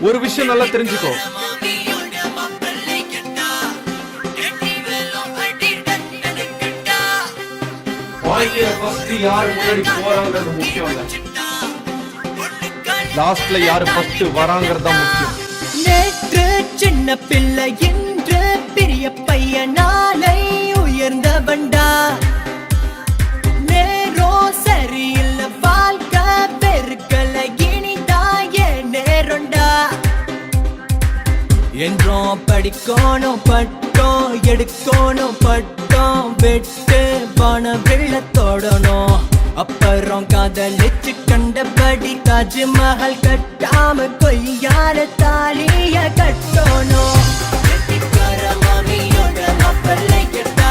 ஒரு விஷயம் நல்லா தெரிஞ்சுக்கோ. யாரு முன்னாடி போறாங்கிறது முக்கியம் இல்ல, லாஸ்ட்ல யாரு ஃபர்ஸ்ட் வராங்கிறது தான் முக்கியம். நேற்று சின்ன பிள்ளை என்று பெரிய பையன் நாளை உயர்ந்தவன்டா. நேரோ சரியில்லை வாழ்க்கை பெருக்கல இனிதாய நேரண்டா. என்றும் படிக்கணும் பட்டம் எடுக்கணும் பட்டம் வெட்டு பண வெள்ளத்தோடணும். அப்புறம் காதலிச்சு கண்டபடி தாஜ்மஹல் கட்டாம கொய்யால தாலிய கட்டணும். மாமியோட மாப்பிள்ளை கிட்டா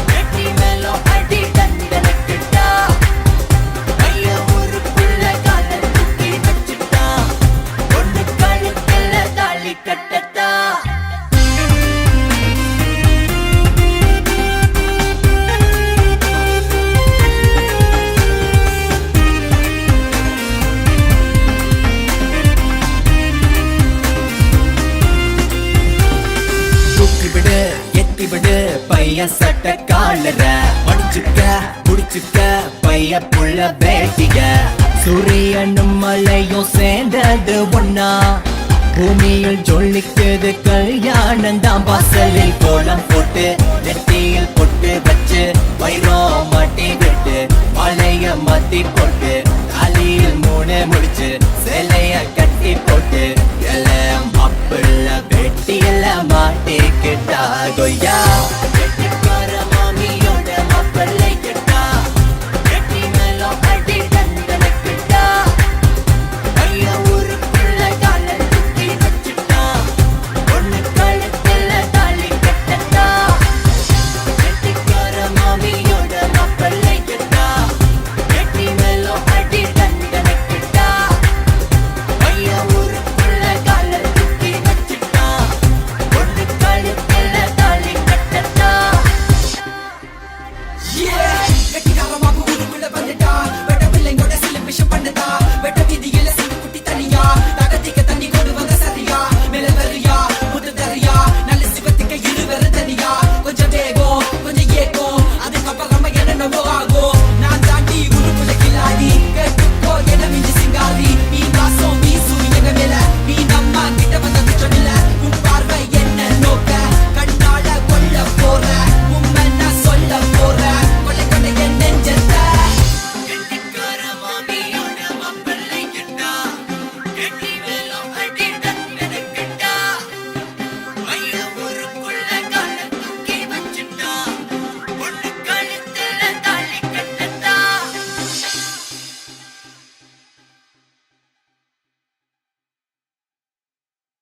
வெட்டி மேலும் அடி தண்டனை கிட்டா. ஐயா ஊருக்குள்ள காதல் தூக்கி வச்சுட்டா, ஒண்ணு கழுத்துல தாலி கட்டத்தா. பைய சட்ட காலர படிச்சுக்க புடிச்சுக்க பைய புள்ள பேட்டிய. சூரியனும் மலையும் சேர்ந்தது ஒன்னா, பூமியில் ஜொலிக்குது கல்யாணம் தான். வாசலில் கோலம் போட்டு நெத்தியில் பொட்டு வச்சு வைரம் மாட்டி விட்டு மலைய மாத்தி போட்டு தாலியில் மூணு முடிச்சு சிலைய கட்டி போட்டு